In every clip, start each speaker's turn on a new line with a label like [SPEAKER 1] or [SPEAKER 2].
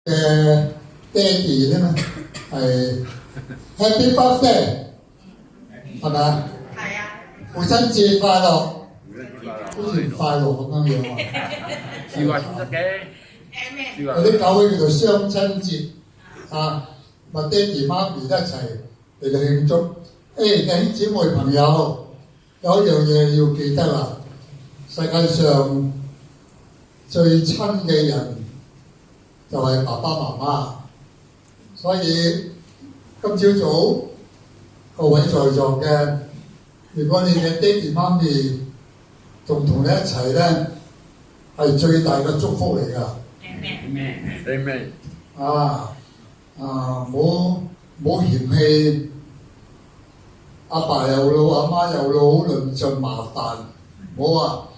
[SPEAKER 1] 嘅爹哋咧係 Happy Birthday， 係咪啊？
[SPEAKER 2] 係啊！
[SPEAKER 1] 父親節快樂，好似唔快樂咁樣樣喎。
[SPEAKER 3] 試過先得嘅，
[SPEAKER 1] 有啲教會叫做雙親節啊，咪爹哋媽咪一齊嚟到慶祝。弟兄姊妹朋友，有一樣嘢要記得啦，世界上最親嘅人就係爸爸媽媽，所以今朝早各位在座嘅，如果你嘅爹哋媽咪仲同你一齊咧，係最大嘅祝福嚟㗎。
[SPEAKER 3] Amen。
[SPEAKER 1] 唔好嫌棄阿爸又老，阿媽又老，論盡麻煩。唔好啊，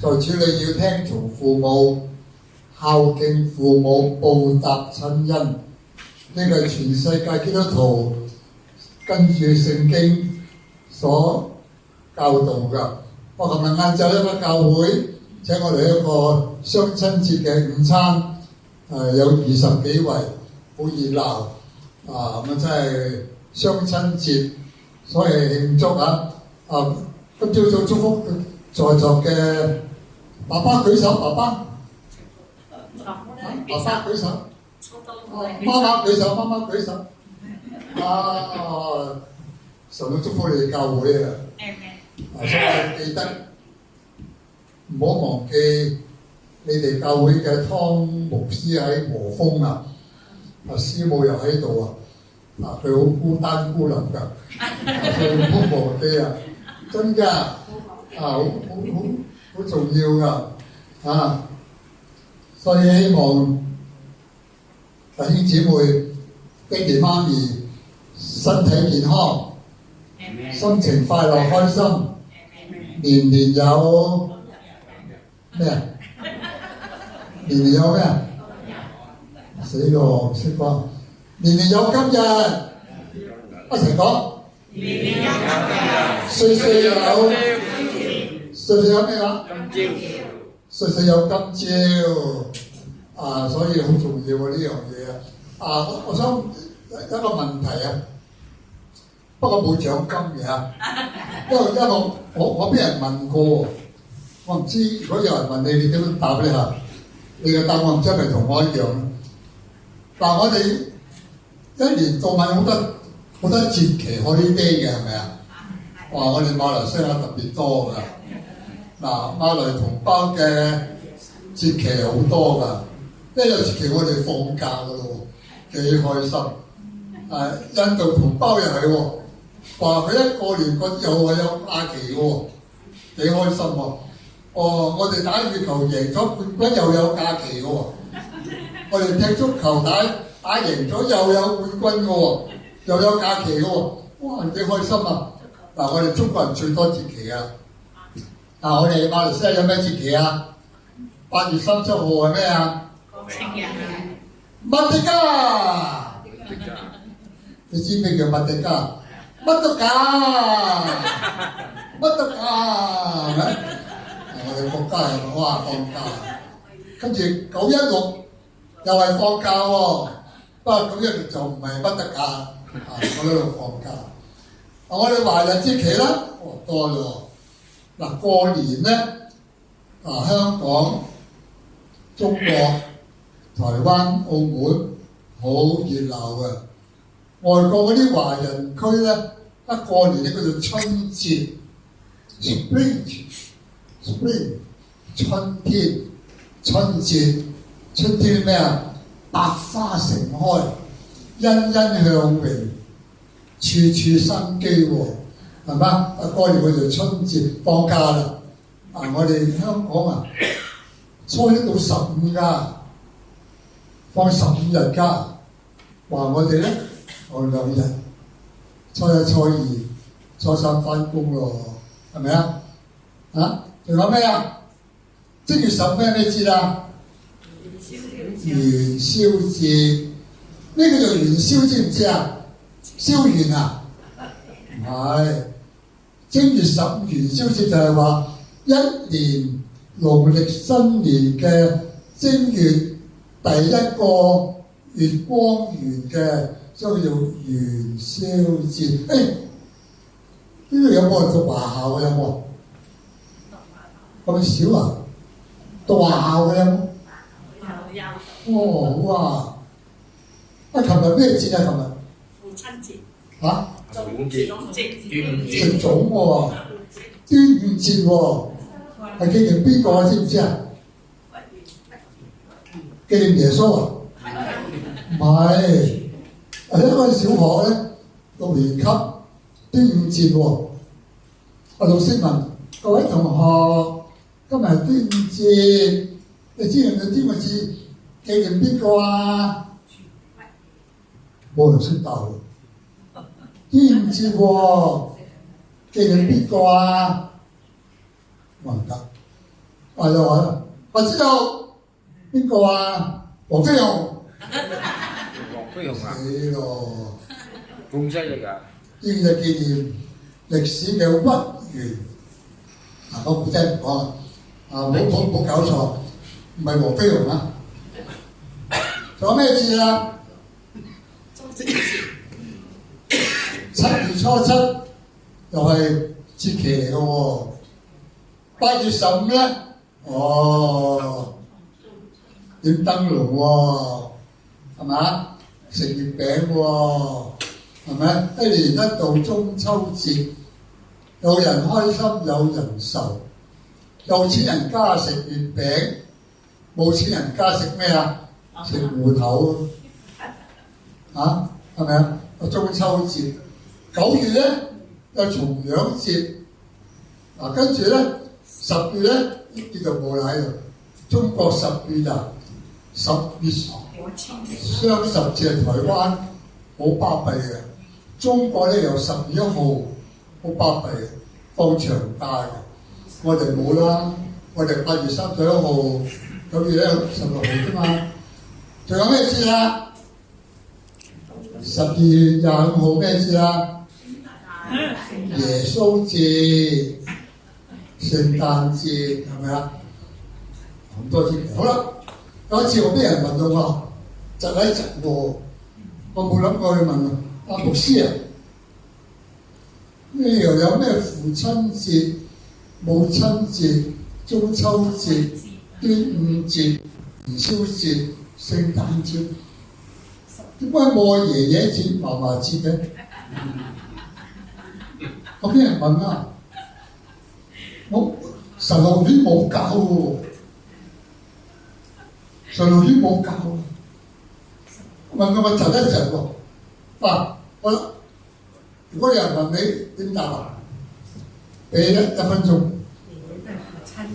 [SPEAKER 1] 在此你要聽從父母，孝敬父母，報答親恩。呢個係全世界基督徒跟住聖經所教導㗎。我琴日晏晝一個教會請我哋一個雙親節嘅午餐，有20幾位，好熱鬧啊！咁真係雙親節，所以慶祝啊！今朝早祝福在座嘅爸爸舉手，爸爸舉手，媽媽舉手，媽媽舉手。神都祝福你哋教會啊！所以記得唔好忘記你哋教會嘅湯牧師喺和風啊！師母又喺度啊！佢好孤單孤立㗎，所以唔好忘記啊！真㗎，好重要㗎所以希望弟兄姊妹、爹哋媽咪身體健康，心情快樂開心，年年有咩啊？年年有咩啊？死咯，唔識講。年年有今日，一齊講。
[SPEAKER 2] 年年有今日，
[SPEAKER 1] 歲歲有咩話？歲歲有今朝。所以好重要呢樣嘢我想一個問題不過冇獎金嘅因為我俾人問過，我唔知如果有人問你，你點樣答呢嚇？你嘅答案真係同我一樣。嗱，我哋一年到晚好多節期holiday嘅係咪啊？我哋馬來西亞特別多㗎。馬來同胞嘅節期好多㗎，一有節期我哋放假㗎咯，幾開心。印度同胞又係喎，話佢一過年又話有假期喎，幾開心喎。我哋打羽球贏咗冠軍又有假期嘅喎，我哋踢足球打贏咗又有冠軍嘅喎，又有假期嘅喎，哇幾開心啊！我哋中國人最多節期我哋馬來西亞有咩節期8月37號係咩啊？
[SPEAKER 2] 國慶日。
[SPEAKER 1] 麥迪加，你知咩叫麥迪加？乜都假，係咪？我哋國家又放假，跟住916又係放假喎。不過916就唔係乜得假，我喺度放假。我哋華人節期啦，多咯。過年咧，香港、中國、台灣、澳門好熱鬧嘅。外國嗰啲華人區咧，一過年咧叫做春節 ，spring， 春天，春節，春天咩啊？百花盛開，欣欣向榮，處處生機喎，係嘛？過年我就春節放假啦。我哋香港初一到15㗎，放15日㗎。話我哋咧，我2日，初一、初二、初三返工咯，係咪啊？仲有咩正月10咩節啊？元宵節。咩叫做元宵知唔知啊？燒元啊？唔係，正月15元宵節就係話一年農曆新年嘅正月第一個月光圓嘅，所以叫元宵節。誒，呢度有冇人讀華校嘅有冇？咁少啊？讀華校嘅有冇？哦，哇！啊，琴日咩節啊？琴日
[SPEAKER 2] 父親節。
[SPEAKER 1] 嚇？
[SPEAKER 3] 端午節，
[SPEAKER 1] 食粽喎，端午節喎，係紀念邊個啊？知唔知啊？紀念耶穌啊？唔係，喺一個小學咧6年級端午節喎。阿老師問各位同學：今日係端午節，你知唔知端午節紀念邊個啊？冇人識答喎。端午節喎，紀念邊個啊？冇人答。又話我知道邊個啊？黃飛鴻。
[SPEAKER 3] 黃飛鴻啊！
[SPEAKER 1] 死咯！
[SPEAKER 3] 咁犀利㗎！
[SPEAKER 1] 呢個就紀念歷史嘅屈原。我古仔唔講啦。冇搞錯，唔係黃飛鴻啊！仲有咩節啊？7月初7又係節期嚟嘅喎。8月15咧，點燈籠喎，係咪？食月餅喎，係咪？一年一度中秋節，有人開心有人愁，有錢人家食月餅，冇錢人家食咩啊？食芋頭啊，係咪啊？中秋節，9月咧有重陽節，跟住咧10月咧呢度冇啦喺度，中國10月啊，10月雙十節係台灣好巴閉嘅，中國咧由10月1號好巴閉嘅，放長假嘅，我哋冇啦，我哋8月31號，9月咧16號啫嘛，仲有咩節啊？12月25號咩節啊？耶穌節、聖誕節係咪啊？咁多節。好啦，有一次我俾人問到我，窒喺窒喎，我冇諗過去問阿牧師啊，呢又有咩父親節、母親節、中秋節、端午節、元宵節、聖誕節？點解冇我爺爺節、嫲嫲節嘅？我俾人問啊，我神學院冇教喎，神學院冇教喎。問我窒一窒喎，我如果有人問你點答啊？俾1分鐘。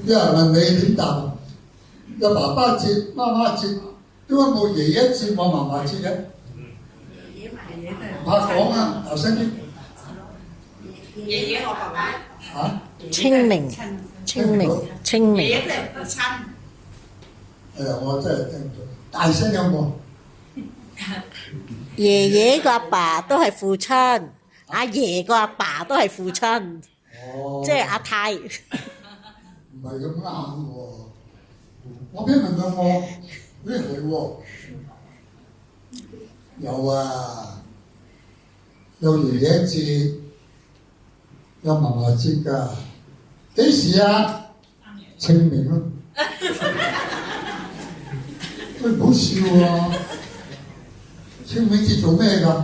[SPEAKER 1] 有人問你點答啊？有爸爸節、媽媽節，點解冇爺爺節、冇嫲嫲節嘅？唔怕講啊，大聲啲。
[SPEAKER 2] 爺爺我爸爸。
[SPEAKER 1] 嚇？
[SPEAKER 4] 清明。
[SPEAKER 2] 爺爺即係父親。
[SPEAKER 1] 我真係聽唔到，大聲有冇？
[SPEAKER 4] 爺爺個阿爸都係父親，阿爺個阿爸都係父親，即係阿太。
[SPEAKER 1] 唔係咁啱喎，我俾人問到我，係喎，有啊，有爺爺節，有嫲嫲節㗎，幾時啊？清明咯。喂，唔好笑喎！清明節做咩㗎？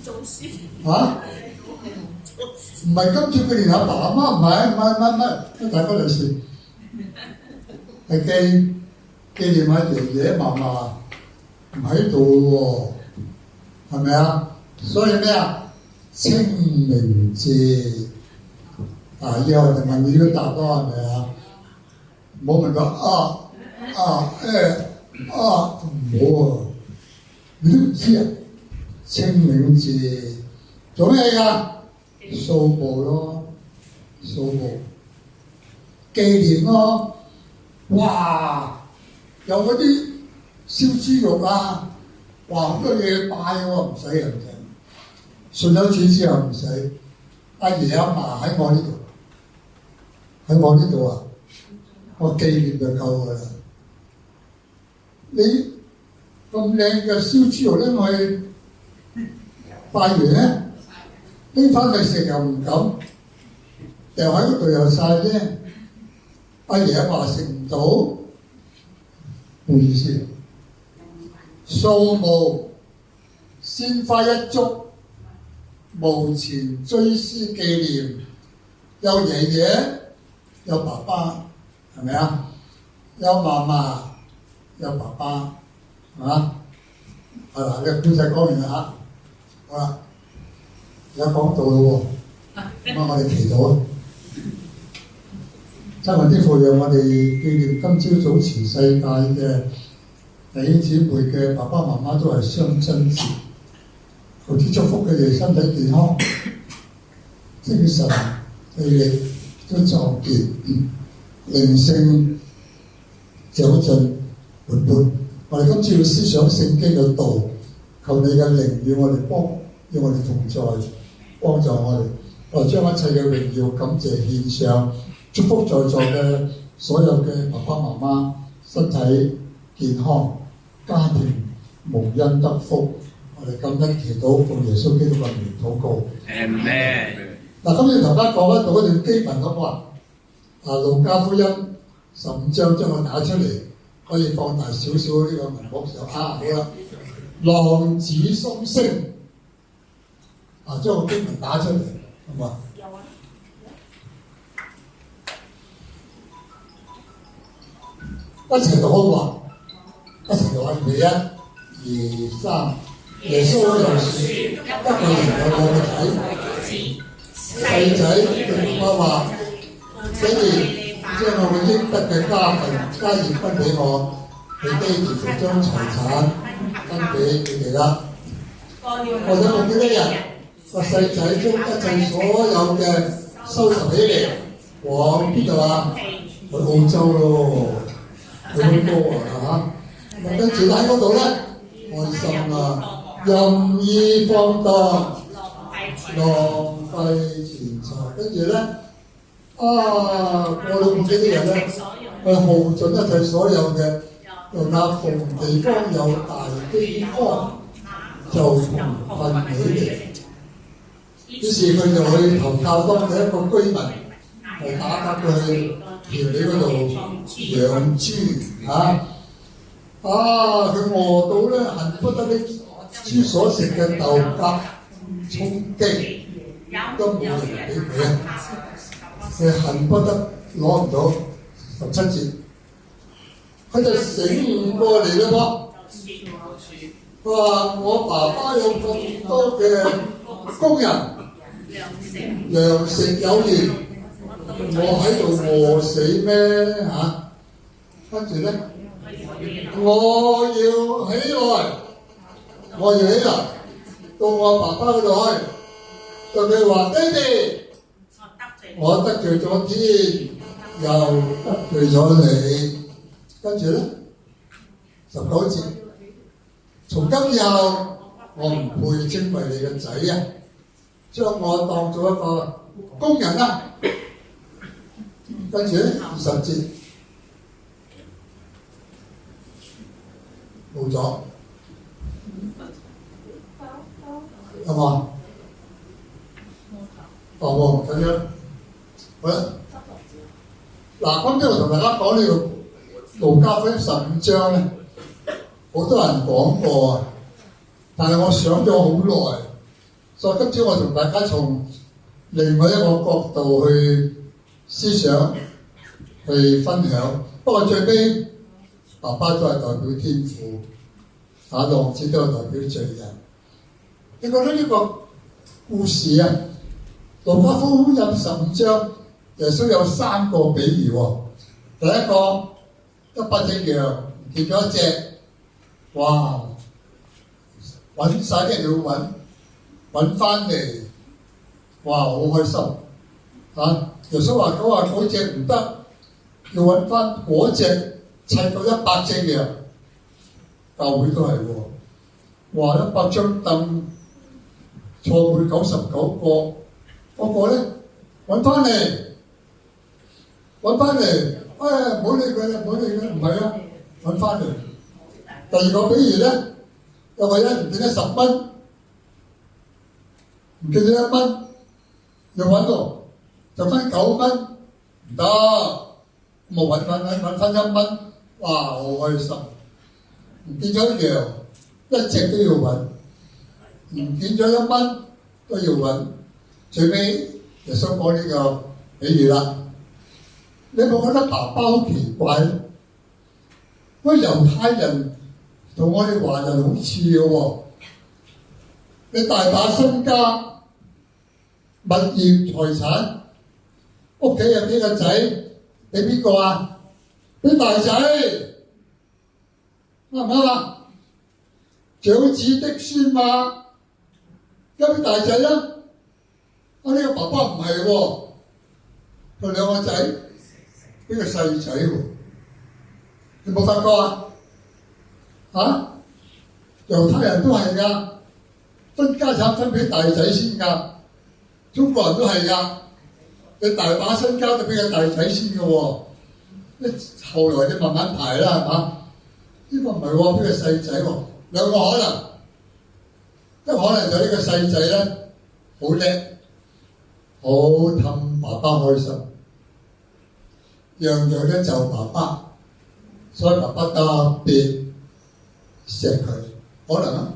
[SPEAKER 2] 做師。
[SPEAKER 1] 嚇？唔係今次佢連阿爸阿媽唔係，大家嚟説，係紀念下爺爺嫲嫲唔喺度喎，係咪啊？所以咩啊？清明節以後就問你都答咯，係咪啊？唔好問佢唔好啊！你都唔知啊？清明節做咩㗎？掃墓咯，掃墓紀念咯。哇！有嗰啲燒豬肉啊，哇好多嘢拜喎，唔使人嘅。信咗主之後唔使，阿爺阿嫲喺我呢度，喺我呢度啊，我紀念就夠㗎啦。你咁靚嘅燒豬肉拎去拜完咧，拎翻去食又唔敢，掉喺嗰度又晒啫。阿爺話食唔到，冇意思。掃墓鮮花一燭，墓前追思紀念，有爺爺，有爸爸，係咪啊？有嫲嫲，有爸爸，係嘛？係啦，你故仔講完啦嚇，好啦，而家講到咯喎，咁啊，我哋祈禱啊！真係啲父讓我哋紀念今朝早全世界嘅弟兄姊妹嘅爸爸媽媽都係雙親節，求主祝福佢哋身體健康，精神氣力都壯健，靈性長進活潑。我哋今朝要思想聖經嘅道，求你嘅靈與我哋與我哋同在，幫助我哋。我哋將一切嘅榮耀感謝獻上。祝福在座嘅所有嘅爸爸媽媽身體健康，家庭蒙恩得福。我哋感恩祈禱，奉耶穌基督嘅名禱告。
[SPEAKER 3] Amen。
[SPEAKER 1] 嗱，今日同大家講到一段經文咁話，路加福音15章將佢打出嚟，可以放大少少呢個文幕就好啦。浪子心聲將個經文打出嚟，好嘛？一齊讀好嘛？一齊讀預備1、2、3。耶穌又説：一個人有兩個仔，細仔對爸爸話：爹哋，將我嘅應得嘅家業分俾我，你爹哋就將財產分俾佢哋啦。過咗冇幾多日，個細仔將一切所有嘅收拾起嚟，往邊度啊？去澳洲咯。好多啊嚇，跟住喺嗰度咧，開心啦，任意放蕩，浪費錢財，跟住咧，過咗冇幾多日咧，佢耗盡一切所有嘅，又那逢地方有大饑荒，就窮困起嚟。於是佢就去投靠當地一個居民，係打發佢去田裏嗰度養豬佢餓到咧，恨不得啲豬所食嘅豆莢、葱薑都冇人俾佢啊！佢恨不得攞唔到17節，佢就醒悟過嚟啦噃。佢話：我爸爸有咁多嘅工人，糧食有餘，我喺度餓死咩嚇？跟住咧，我要起來，到我爸爸嗰度去，對佢話：爹哋，我得罪咗天，又得罪咗你。跟住咧，19節，從今以後，我唔配稱為你嘅仔啊，將我當做一個工人啦。跟住咧，20節。冇咗，係嘛？冇咁樣。好啦，嗱，今朝我同大家講呢個路加福音15章咧，好多人講過啊，但係我想咗好耐，所以今朝我同大家從另外一個角度去思想、去分享。不過最尾，爸爸都係代表天父，浪子都係代表罪人。你覺得呢個故事啊，路加福音15章，耶穌有3個比喻喎。第一個100隻羊唔見咗一隻，哇！揾晒啲人要揾翻嚟，哇！好開心啊！耶穌話：嗰隻唔得，要揾翻嗰隻。砌到100隻羊，教會都係喎。話100張凳，坐滿99個，嗰個咧揾翻嚟，唔好理佢啦，唔係啊，揾翻嚟。第二個比喻咧，有個人唔見咗10蚊，唔見咗1蚊，要揾喎，就分9蚊，唔得，咁我揾翻1蚊，哇，好開心！唔見咗一樣，一隻都要揾，唔見咗1蚊都要揾，最尾耶穌講呢個比喻啦。你有冇覺得爸爸好奇怪咧？嗰猶太人同我哋華人好似嘅喎，你大把身家、物業、財產，屋企有幾個仔？俾邊個啊？俾大仔，啱唔啱啊？長子的孫嘛，交俾大仔啦。呢個爸爸唔係喎，佢2個仔，俾個細仔喎。你冇發覺啊？猶太人都係㗎，分家產分俾大仔先㗎。中國人都係㗎，你大把身家都俾個大仔先嘅喎。後來你慢慢排啦，係嘛？呢個唔係喎，俾個細仔喎。2個可能，一個可能就呢個細仔咧好叻，好氹爸爸開心，樣樣都就爸爸。所以爸爸特別錫佢，可能啊。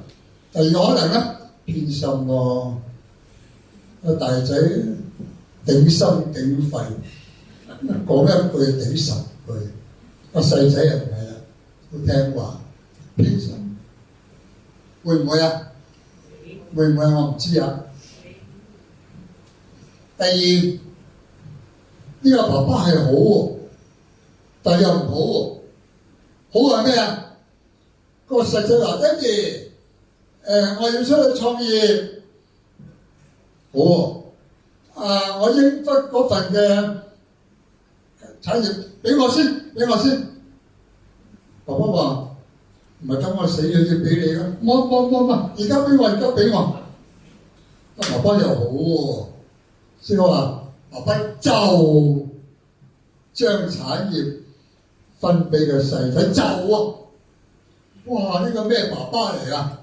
[SPEAKER 1] 第二個可能咧，偏心喎，個大仔頂心頂肺，講一句頂10句。個細仔又唔係啦，好聽話，偏心。會唔會啊？會唔會我唔知啊。第二，呢個爸爸係好喎，但係又唔好喎。好係咩啊？個細仔話：爹哋，我要出去創業。好喎，我應得嗰份嘅產業俾我先，俾我先。爸爸話：唔係等我死咗先俾你㗎。冇，而家俾我，而家俾我。爸爸又好喎，所以我話爸爸就將產業分俾個細仔就啊！哇！呢個咩爸爸嚟啊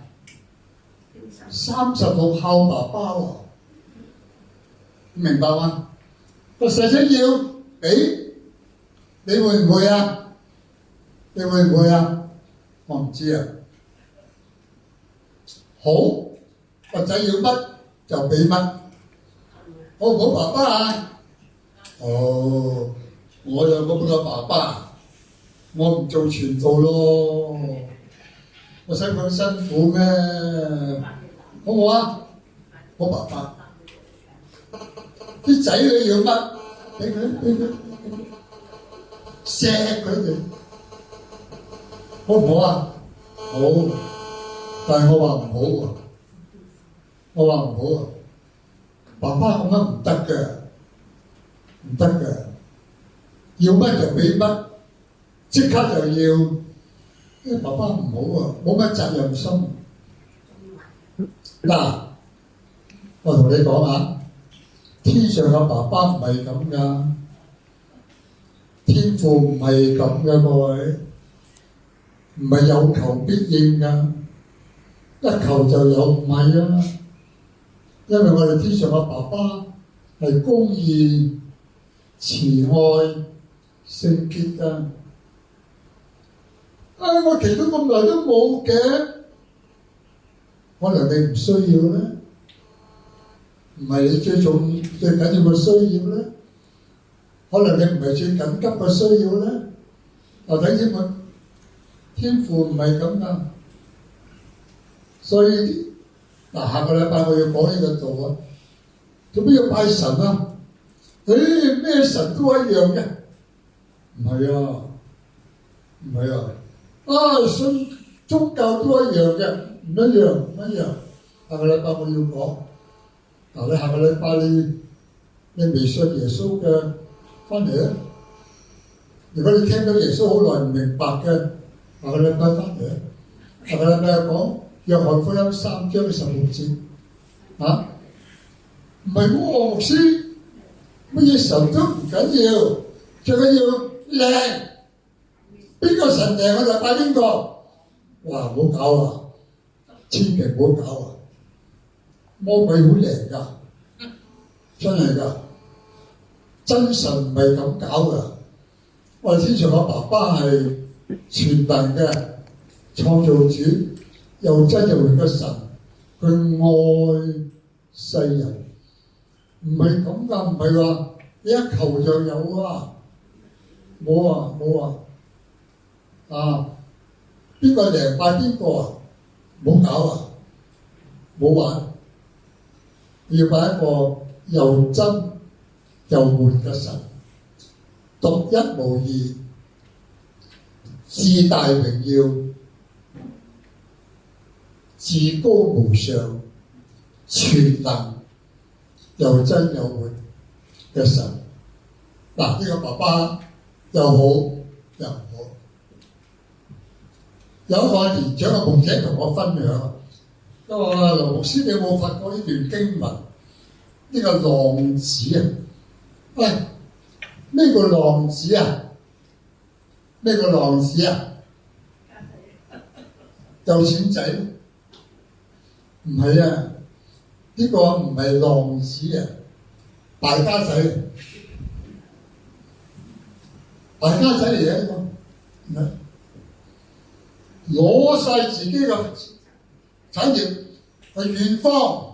[SPEAKER 1] ？30號靠爸爸喎，明白嗎？個細仔要俾，你會唔會啊？你會唔會啊？我唔知啊。好，個仔要乜就俾乜，好唔好爸爸啊？哦，我有咁嘅爸爸。我唔做傳道咯，我使咁辛苦咩？好唔好啊？好爸爸，啲仔女要乜？俾佢，錫佢哋，好唔好啊？好，但係我話唔好喎，我話唔好啊！爸爸咁樣唔得嘅，唔得嘅，要乜就俾乜。即刻就要，因為爸爸唔好啊，冇乜責任心。嗱，我同你講下，天上嘅爸爸唔係咁噶，天父唔係咁嘅各位，唔係有求必應噶，一求就有，唔係啊嘛。因為我哋天上嘅爸爸係公義、慈愛、聖潔噶。我祈禱咁耐都冇嘅，可能你唔需要咧，唔係你最緊要嘅需要咧，可能你唔係最緊急嘅需要咧。睇清楚，天父唔係咁噶，所以下個禮拜我要講呢個道啊，做咩要拜神啊？咩神都一樣嘅，唔係啊，唔係啊。信宗教都一樣嘅，唔一樣。下個禮拜我要講，你下個禮拜你未信耶穌嘅，翻嚟啊！如果你聽到耶穌好耐唔明白嘅，下個禮拜翻嚟啊！下個禮拜講約翰福音3章16節，唔係我牧師，乜嘢神都唔緊要，最緊要靚。邊個神靚我就拜邊個，哇！唔好搞啊！千祈唔好搞啊！魔鬼好靈㗎，真係㗎，真神唔係咁搞㗎。我哋天上嘅爸爸係全能嘅創造主，又真又活嘅神，佢愛世人，唔係咁㗎，唔係話你一求就有啊，冇啊冇啊，啊邊個嚟拜邊個啊？唔好搞啊，冇玩，要拜一個又真又活嘅神，獨一無二，至大榮耀，至高無上，全能又真又活嘅神。嗱，呢個爸爸又好又唔好。有一個年長嘅牧者同我分享，佢話：劉牧師，你有冇發過呢段經文？呢個浪子啊，喂，咩叫浪子啊？咩叫浪子啊？有錢仔？唔係啊，呢個唔係浪子啊，敗家仔，敗家仔嚟嘅呢個，攞晒自己嘅產業去遠方，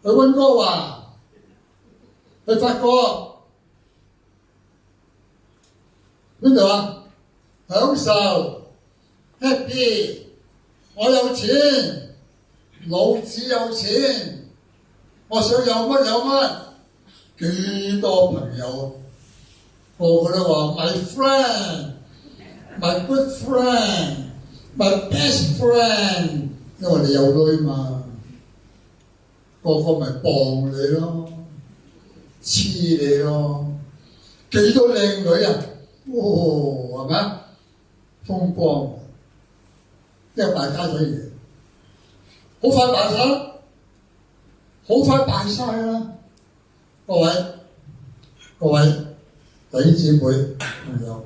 [SPEAKER 1] 去溫哥華，去法國，邊度啊？享受 happy， 我有錢，老子有錢，我想有乜有乜，幾多朋友個個都話 my friend。My good friend, my best friend， 因為你有女嘛，個個咪傍你咯，黐你咯，幾多靚女啊？係咪啊？風光，即係敗家仔嚟，好快敗晒啦，好快敗晒啦！各位弟兄姊妹朋友。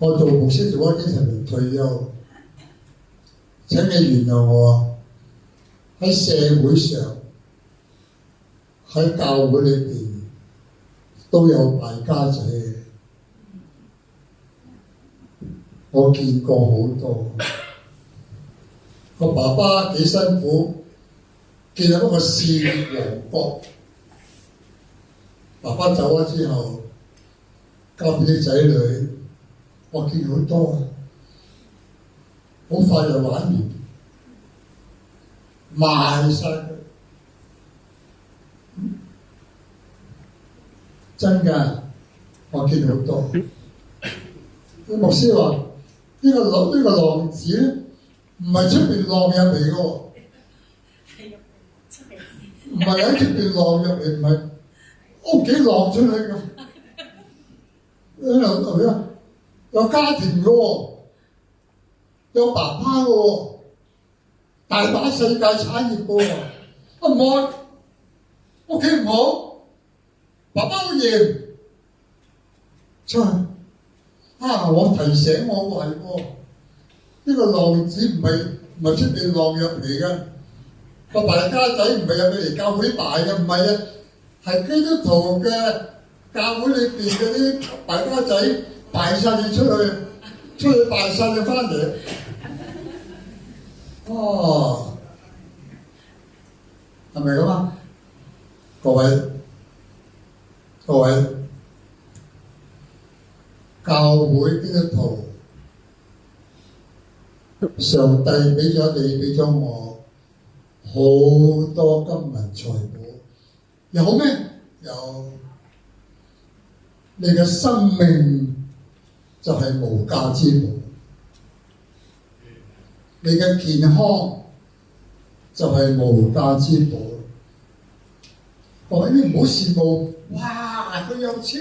[SPEAKER 1] 我做牧師做咗幾十年退休，請你原諒我喺社會上、喺教會裏邊都有敗家仔，我見過好多。個爸爸幾辛苦，建立一個事業王國。爸爸走咗之後，交俾啲仔女。我見好多啊，好快就玩完，賣晒佢，真㗎，我見好多。牧師話：呢個浪子咧，唔係出邊浪入嚟嘅喎，唔係喺出邊浪入嚟，唔係屋企浪出去嘅，喺度啊！有家庭嘅喎，有爸爸嘅喎，大把世界產業嘅喎，唔好，屋企唔好，爸爸好嚴，真係我提醒我係喎，呢個浪子唔係出邊浪入嚟嘅，個敗家仔唔係入嚟教會敗嘅，唔係啊，係基督徒嘅教會裏邊嗰啲敗家仔。敗晒你出去敗晒你翻嚟，係咪咁啊？各位，教會基督徒，上帝俾咗你，俾咗我好多金銀財寶，有咩？有，你嘅生命。就係無價之寶，你嘅健康就係無價之寶。各位你唔好羨慕，哇！佢有車，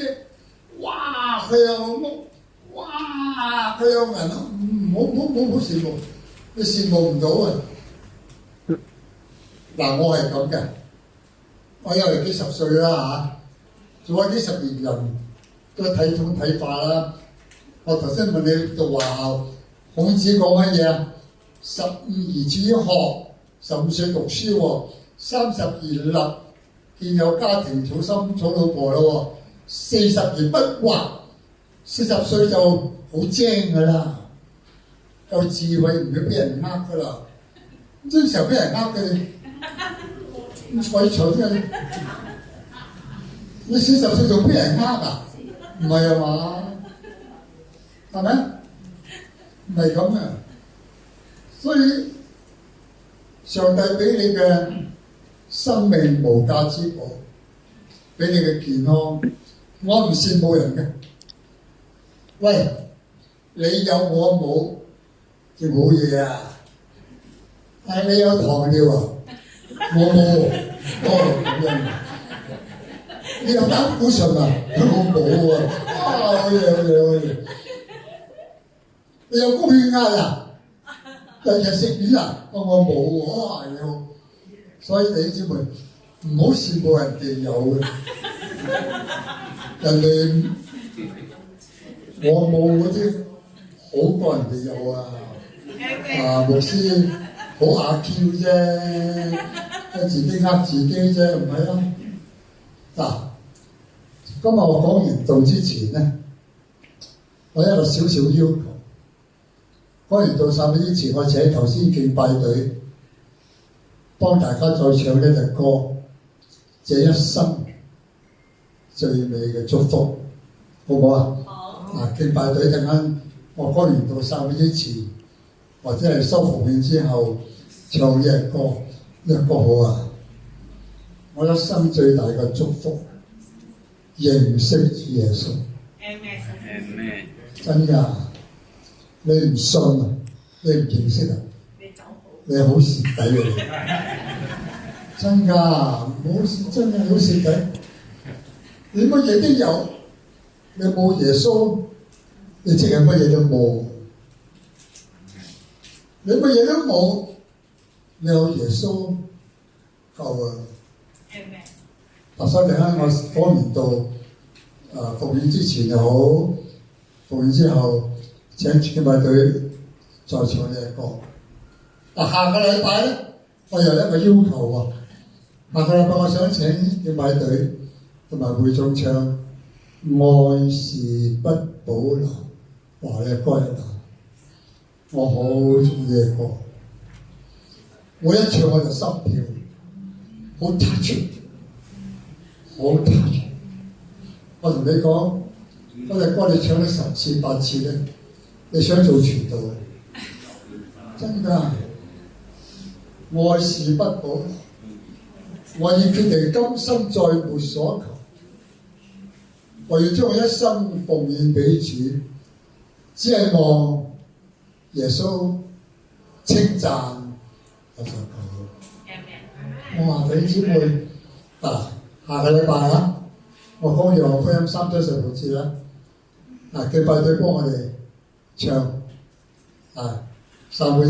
[SPEAKER 1] 哇！佢有屋，哇！佢有銀行，唔好羨慕，你羨慕唔到啊！嗱，我係咁嘅，我又係幾十歲啦嚇，做咗幾十年人，都睇法啦。我頭先問你讀華校，孔子講乜嘢啊？15而志於學，15歲讀書喎，30而立，見有家庭娶心娶老婆咯喎，40而不惑，40歲就好精噶啦，有智慧唔會俾人呃噶啦。呢時候俾人呃嘅，鬼蠢嘅！你40歲仲俾人呃啊？唔係啊嘛？係咪？唔係咁啊！所以上帝俾你嘅生命無價之寶，俾你嘅健康，我唔羨慕人嘅。喂，你有我冇，就冇嘢啊！係你有糖尿啊，我冇，咁樣。你有膽固醇啊，我冇啊！好嘢！你有高血壓啊？日日食丸啊？我冇喎，你好。所以弟兄姊妹唔好羨慕人哋有嘅，人哋我冇嗰啲好過人哋有啊！牧師好阿 Q 啫，自己呃自己啫，唔係啊？嗱，今日我講完道之前咧，我有一個少少要求。講完道散會之前，我請頭先敬拜隊幫大家再唱呢隻歌，這一生最美嘅祝福，好唔好啊？好。嗱，敬拜隊陣間我講完道散會之前，或者係收奉獻之後唱呢隻歌，呢隻歌好啊！我一生最大嘅祝福，認識耶穌。真㗎，你唔信啊？你唔認識啊？你好蝕底啊！真㗎，真係好蝕底。你乜嘢都有，你冇耶穌，你即係乜嘢都冇。你乜嘢都冇，你有耶穌夠啊！所以陣間我講完到奉獻之前又好，奉獻之後請敬拜隊再唱呢隻歌。下個禮拜咧，我有一個要求喎。下個禮拜我想請敬拜隊同埋會眾唱愛是不保留，話呢歌一我好中意呢歌，我一唱我就心跳，好 touch。好得意！我同你講，嗰隻歌你唱咗10次8次咧，你想做傳道嘅，真㗎！愛是不保留，我已決定今生再沒所求，我要將我一生奉獻俾主，只係望耶穌稱讚我就夠。我話弟兄姊妹下個禮拜啊，我講《約翰福音》3章16節啦。敬拜隊幫我哋唱散會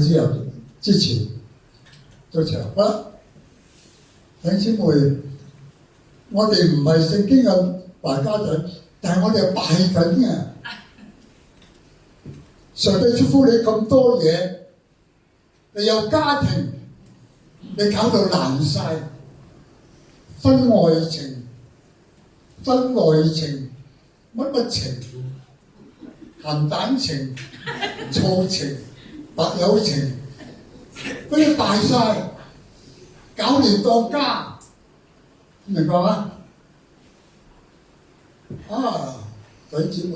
[SPEAKER 1] 之前都唱啦。弟兄姊妹，我哋唔係聖經嘅敗家仔，但係我哋係敗緊嘅。上帝祝福你咁多嘢，你有家庭，你搞到爛晒。婚外情、婚內情、乜情、鹹蛋情、醋情、白友情，嗰啲敗晒，搞亂當家，明白嗎？弟兄姊妹，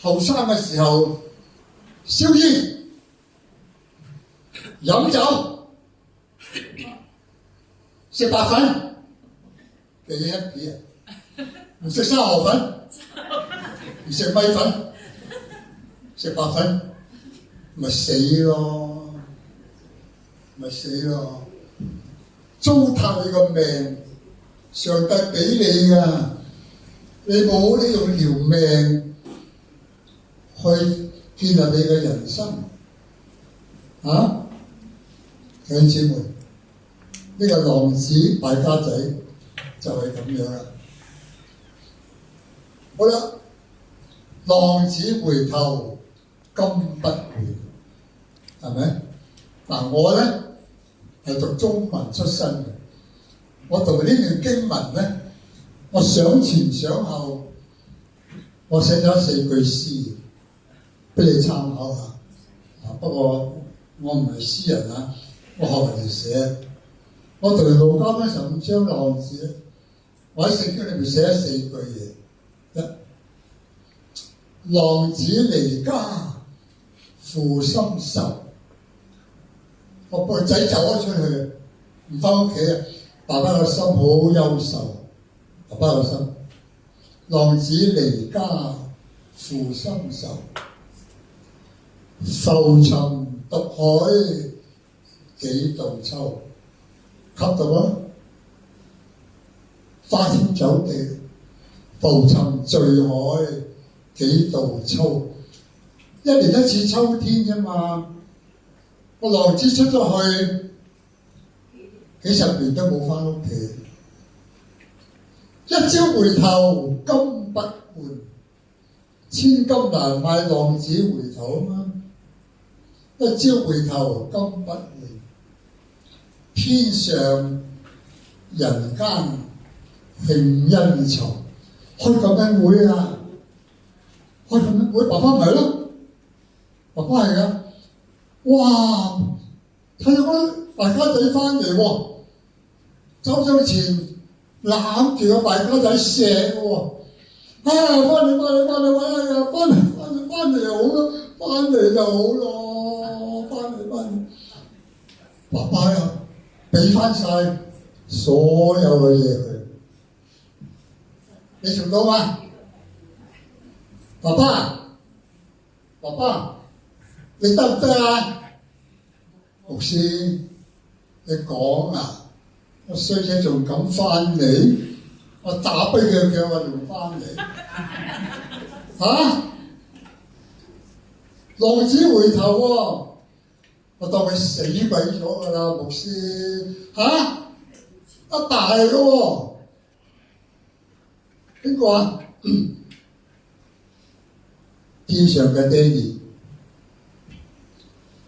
[SPEAKER 1] 後生嘅時候燒煙、飲酒。食白粉，記一啲啊！唔食沙河粉，唔食米粉，食白粉，咪死咯！糟蹋你個命，上帝俾你㗎，你冇呢用條命去建立你嘅人生，弟兄姊妹。呢個浪子敗家仔就係咁樣啦。好啦，浪子回頭金不換，係咪？嗱，我咧係讀中文出身嘅，我讀呢段經文咧，我想前想後，我寫咗4句詩俾你參考下。不過我唔係詩人啊，我學人哋寫。我讀《路加》15章浪子，我喺聖經裏面寫咗4句嘢。一，浪子離家父心愁。我個仔走咗出去，唔翻屋企啊！爸爸個心好憂愁，爸爸個心。浪子離家父心愁，浮沉獨海幾度秋。吸到啊！花天酒地，浮沉聚海幾度秋。一年一次秋天啫嘛。個浪子出咗去幾十年都冇翻屋企，一朝回頭金不換，千金難買浪子回頭啊嘛！一朝回頭金不換，天上人間慶恩仇。開感恩會啊！開感恩會，爸爸咪係咯，爸爸係噶。哇！睇到嗰大家仔翻嚟喎，走上前攬住個大家仔錫喎。翻嚟好咯，翻嚟就好咯，翻嚟。爸爸呀，俾翻晒所有嘅嘢佢，你做到嗎？爸爸。你得唔得啊？牧師，你講啊！我衰仔仲敢翻嚟，我打跛佢腳我仲翻嚟。浪子回頭喎，我當佢死鬼咗㗎啦，牧師。一大嘅喎，邊個啊？天上嘅爹哋。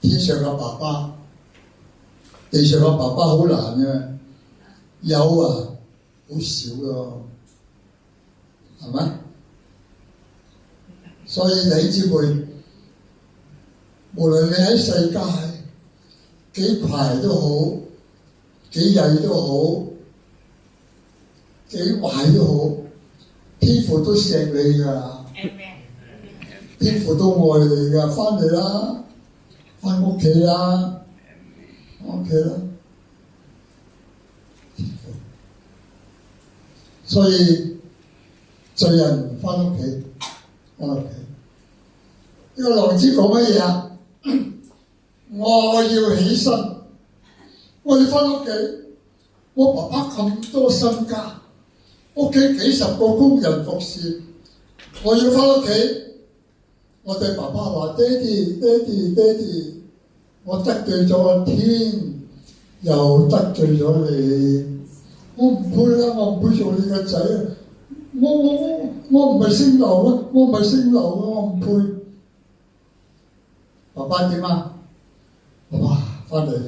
[SPEAKER 1] 天上嘅爸爸，地上嘅爸爸好難嘅，有啊，好少咯，係咪？所以弟兄姊妹，無論你喺世界幾排都好，幾曳都好，幾壞都好，天父都錫你㗎，天父都愛你㗎，翻嚟啦！翻屋企啦，翻屋企啦。所以罪人唔翻屋企，翻屋企。呢個浪子講乜嘢啊？我要起身，我要翻屋企。我爸爸咁多身家，屋企幾十個工人服侍，我要翻屋企。我對爸爸話：爹哋，我得罪咗個天，又得罪咗你，我唔配啦，我唔配做你個仔啊！我唔係姓劉啊，我唔配。爸爸點啊？爸爸翻嚟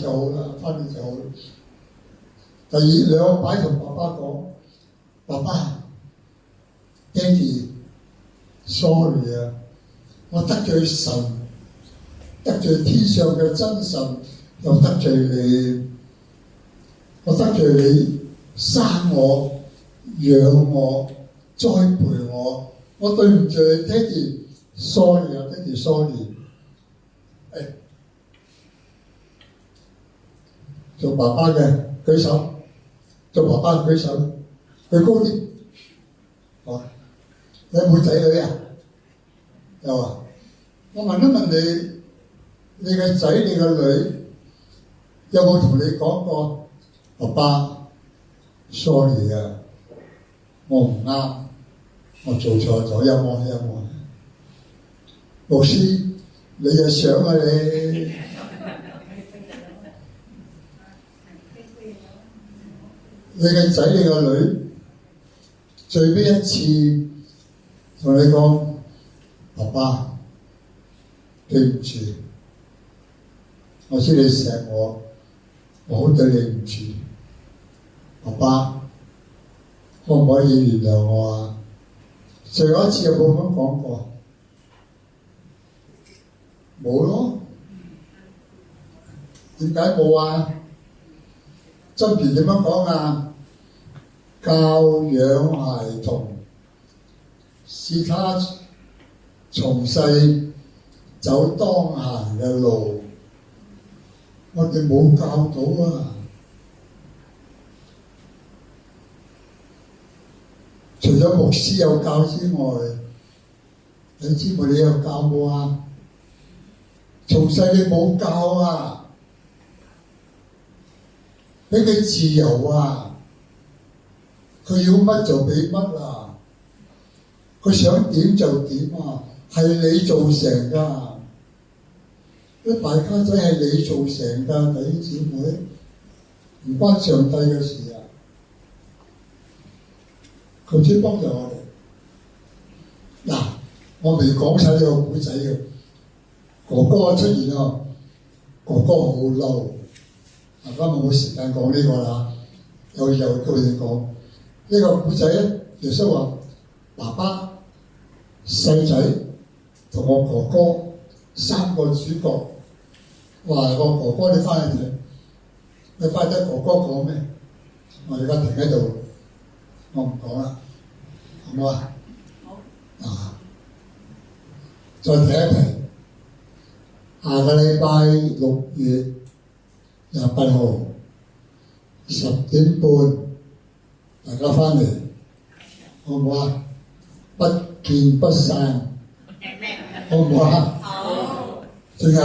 [SPEAKER 1] 就好啦，第2擺同爸爸講：爸爸，爹哋。sorry 啊！我得罪神，得罪天上嘅真神，又得罪你。我得罪你生我、養我、栽培我，我對唔住你，爹哋 sorry 啊，爹哋 sorry。做爸爸嘅舉手，做爸爸舉手，舉高啲。好。你有冇仔女啊？有啊！我問一問你，你嘅仔、你嘅女有冇同你講過？爸爸 ，sorry 啊，我唔啱，我做錯咗，有冇？牧師，你又想啊你？你嘅仔、你嘅女最尾一次同你講，爸爸，對唔住，我知你錫我，我好對你唔住，爸爸，可唔可以原諒我啊？上一次有冇咁講過？冇咯，點解冇啊？箴言點樣講啊？教養孩童，使他從細走當行嘅路，我哋冇教到啊！除咗牧師有教之外，你知唔知你有教冇啊？從細你冇教啊，俾佢自由啊，佢要乜就俾乜啊，佢想點就點啊，係你造成噶，啲大家仔係你造成噶，弟兄姊妹，唔關上帝嘅事啊，佢先幫助我哋。嗱，我未講晒呢個古仔嘅。哥哥出現啊！哥哥好嬲，今日冇時間講呢個啦，有叫你講呢個古仔咧。耶穌話：爸爸、細仔同我哥哥三個主角。話個哥哥你翻去睇，你翻睇哥哥講咩？我而家停喺度，我唔講啦，好唔好啊？好啊！再提一提。下個禮拜6月28號10點半，大家翻嚟，好唔好啊？不見不散，好唔好啊？好。仲有。